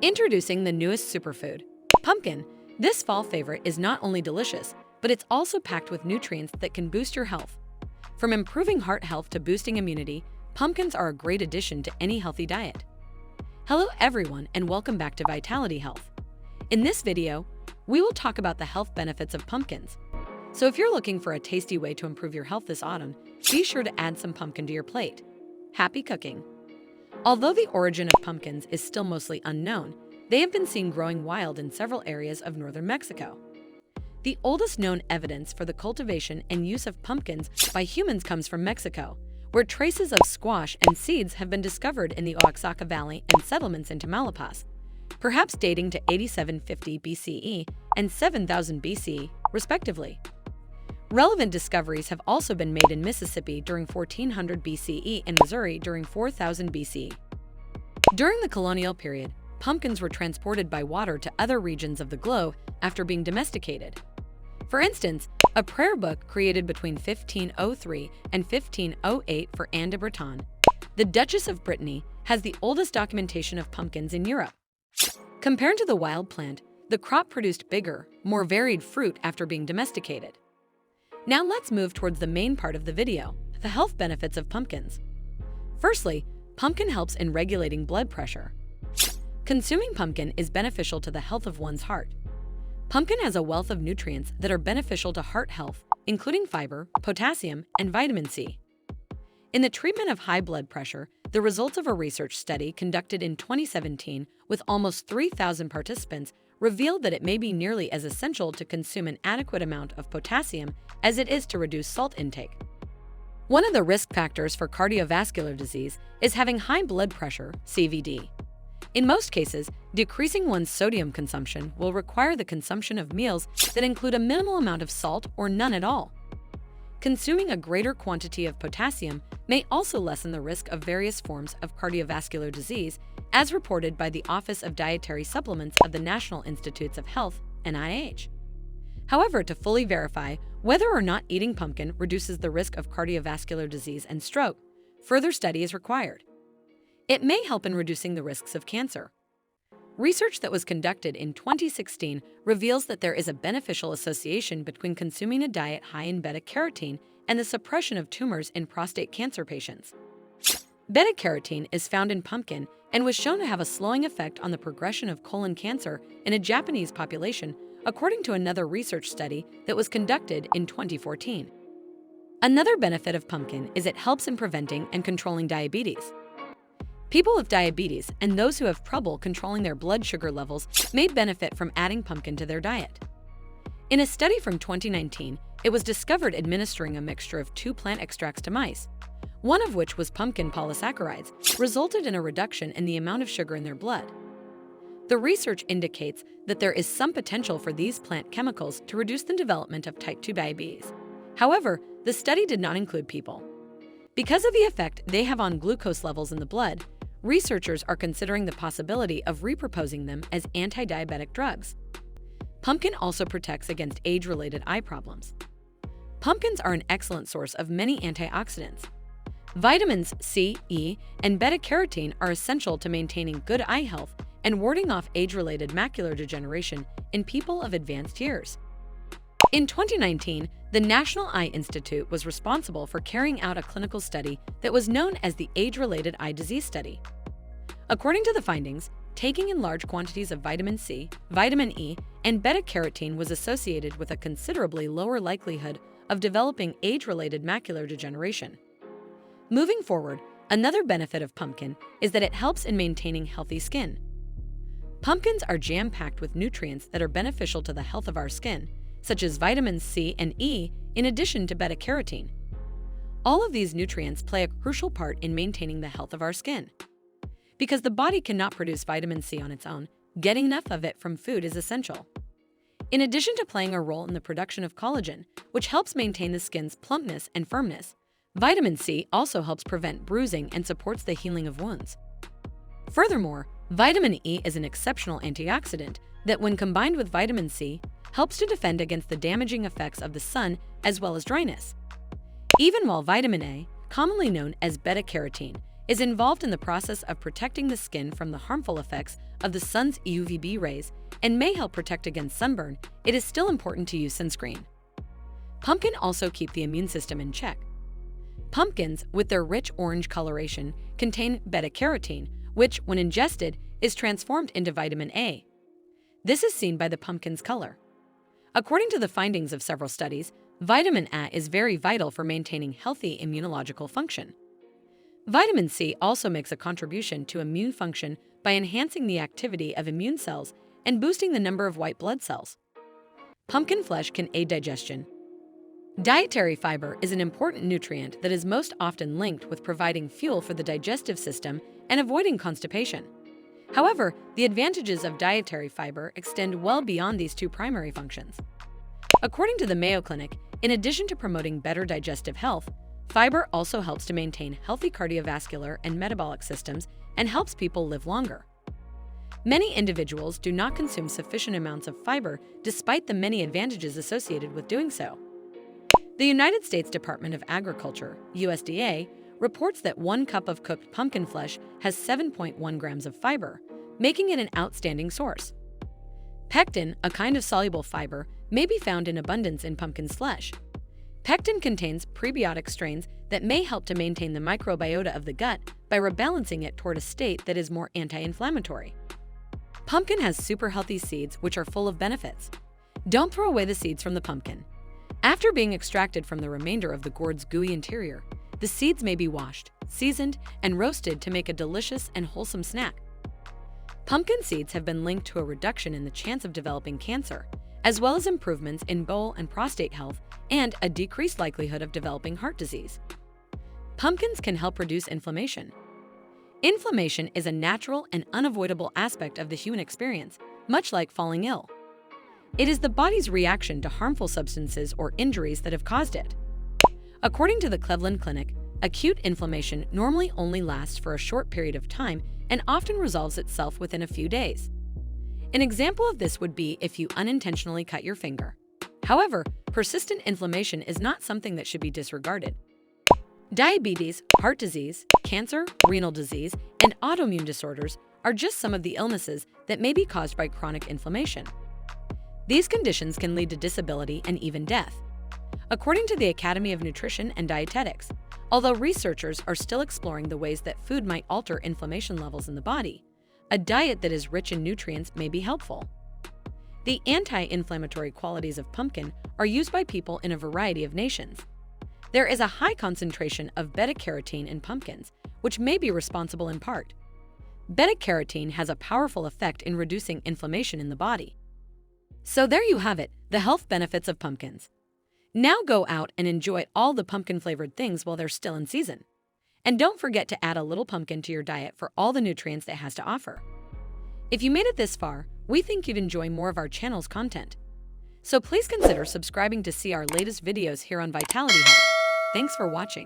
Introducing the newest superfood, pumpkin. This fall favorite is not only delicious, but it's also packed with nutrients that can boost your health. From improving heart health to boosting immunity, pumpkins are a great addition to any healthy diet. Hello everyone and welcome back to Vitality Health. In this video, we will talk about the health benefits of pumpkins. So if you're looking for a tasty way to improve your health this autumn, be sure to add some pumpkin to your plate. Happy cooking! Although the origin of pumpkins is still mostly unknown, they have been seen growing wild in several areas of northern Mexico. The oldest known evidence for the cultivation and use of pumpkins by humans comes from Mexico, where traces of squash and seeds have been discovered in the Oaxaca Valley and settlements in Tamaulipas, perhaps dating to 8750 BCE and 7000 BC, respectively. Relevant discoveries have also been made in Mississippi during 1400 BCE and Missouri during 4000 BC. During the colonial period, pumpkins were transported by water to other regions of the globe after being domesticated. For instance, a prayer book created between 1503 and 1508 for Anne de Breton, the Duchess of Brittany, has the oldest documentation of pumpkins in Europe. Compared to the wild plant, the crop produced bigger, more varied fruit after being domesticated. Now let's move towards the main part of the video, the health benefits of pumpkins. Firstly, pumpkin helps in regulating blood pressure. Consuming pumpkin is beneficial to the health of one's heart. Pumpkin has a wealth of nutrients that are beneficial to heart health, including fiber, potassium, and vitamin C. In the treatment of high blood pressure, the results of a research study conducted in 2017 with almost 3,000 participants revealed that it may be nearly as essential to consume an adequate amount of potassium as it is to reduce salt intake. One of the risk factors for cardiovascular disease is having high blood pressure, CVD. In most cases, decreasing one's sodium consumption will require the consumption of meals that include a minimal amount of salt or none at all. Consuming a greater quantity of potassium may also lessen the risk of various forms of cardiovascular disease, as reported by the Office of Dietary Supplements of the National Institutes of Health, NIH. However, to fully verify whether or not eating pumpkin reduces the risk of cardiovascular disease and stroke, further study is required. It may help in reducing the risks of cancer. Research that was conducted in 2016 reveals that there is a beneficial association between consuming a diet high in beta-carotene and the suppression of tumors in prostate cancer patients. Beta-carotene is found in pumpkin and was shown to have a slowing effect on the progression of colon cancer in a Japanese population, according to another research study that was conducted in 2014. Another benefit of pumpkin is it helps in preventing and controlling diabetes. People with diabetes and those who have trouble controlling their blood sugar levels may benefit from adding pumpkin to their diet. In a study from 2019, it was discovered administering a mixture of 2 plant extracts to mice, one of which was pumpkin polysaccharides, resulted in a reduction in the amount of sugar in their blood. The research indicates that there is some potential for these plant chemicals to reduce the development of type 2 diabetes. However, the study did not include people. Because of the effect they have on glucose levels in the blood, researchers are considering the possibility of repurposing them as anti-diabetic drugs. Pumpkin also protects against age-related eye problems. Pumpkins are an excellent source of many antioxidants. Vitamins C, E, and beta-carotene are essential to maintaining good eye health and warding off age-related macular degeneration in people of advanced years. In 2019, the National Eye Institute was responsible for carrying out a clinical study that was known as the Age-Related Eye Disease Study. According to the findings, taking in large quantities of vitamin C, vitamin E, and beta-carotene was associated with a considerably lower likelihood of developing age-related macular degeneration. Moving forward, another benefit of pumpkin is that it helps in maintaining healthy skin. Pumpkins are jam-packed with nutrients that are beneficial to the health of our skin, such as vitamins C and E, in addition to beta-carotene. All of these nutrients play a crucial part in maintaining the health of our skin. Because the body cannot produce vitamin C on its own, getting enough of it from food is essential. In addition to playing a role in the production of collagen, which helps maintain the skin's plumpness and firmness, vitamin C also helps prevent bruising and supports the healing of wounds. Furthermore, vitamin E is an exceptional antioxidant that, when combined with vitamin C, helps to defend against the damaging effects of the sun as well as dryness. Even while vitamin A, commonly known as beta-carotene, is involved in the process of protecting the skin from the harmful effects of the sun's UVB rays and may help protect against sunburn. It is still important to use sunscreen. Pumpkin also keep the immune system in check. Pumpkins, with their rich orange coloration, contain beta-carotene, which, when ingested, is transformed into vitamin A. This is seen by the pumpkin's color. According to the findings of several studies, vitamin A is very vital for maintaining healthy immunological function. Vitamin C also makes a contribution to immune function by enhancing the activity of immune cells and boosting the number of white blood cells. Pumpkin flesh can aid digestion. Dietary fiber is an important nutrient that is most often linked with providing fuel for the digestive system and avoiding constipation. However, the advantages of dietary fiber extend well beyond these two primary functions. According to the Mayo Clinic, in addition to promoting better digestive health, fiber also helps to maintain healthy cardiovascular and metabolic systems and helps people live longer. Many individuals do not consume sufficient amounts of fiber despite the many advantages associated with doing so. The United States Department of Agriculture, USDA, reports that 1 cup of cooked pumpkin flesh has 7.1 grams of fiber, making it an outstanding source. Pectin, a kind of soluble fiber, may be found in abundance in pumpkin's flesh. Pectin contains prebiotic strains that may help to maintain the microbiota of the gut by rebalancing it toward a state that is more anti-inflammatory. Pumpkin has super healthy seeds which are full of benefits. Don't throw away the seeds from the pumpkin. After being extracted from the remainder of the gourd's gooey interior, the seeds may be washed, seasoned, and roasted to make a delicious and wholesome snack. Pumpkin seeds have been linked to a reduction in the chance of developing cancer, as well as improvements in bowel and prostate health and a decreased likelihood of developing heart disease. Pumpkins can help reduce inflammation. Inflammation is a natural and unavoidable aspect of the human experience, much like falling ill. It is the body's reaction to harmful substances or injuries that have caused it. According to the Cleveland Clinic, acute inflammation normally only lasts for a short period of time and often resolves itself within a few days. An example of this would be if you unintentionally cut your finger. However, persistent inflammation is not something that should be disregarded. Diabetes, heart disease, cancer, renal disease, and autoimmune disorders are just some of the illnesses that may be caused by chronic inflammation. These conditions can lead to disability and even death. According to the Academy of Nutrition and Dietetics, although researchers are still exploring the ways that food might alter inflammation levels in the body, a diet that is rich in nutrients may be helpful. The anti-inflammatory qualities of pumpkin are used by people in a variety of nations. There is a high concentration of beta-carotene in pumpkins, which may be responsible in part. Beta-carotene has a powerful effect in reducing inflammation in the body. So there you have it, the health benefits of pumpkins. Now go out and enjoy all the pumpkin-flavored things while they're still in season. And don't forget to add a little pumpkin to your diet for all the nutrients it has to offer. If you made it this far, we think you'd enjoy more of our channel's content. So please consider subscribing to see our latest videos here on Vitality Health. Thanks for watching.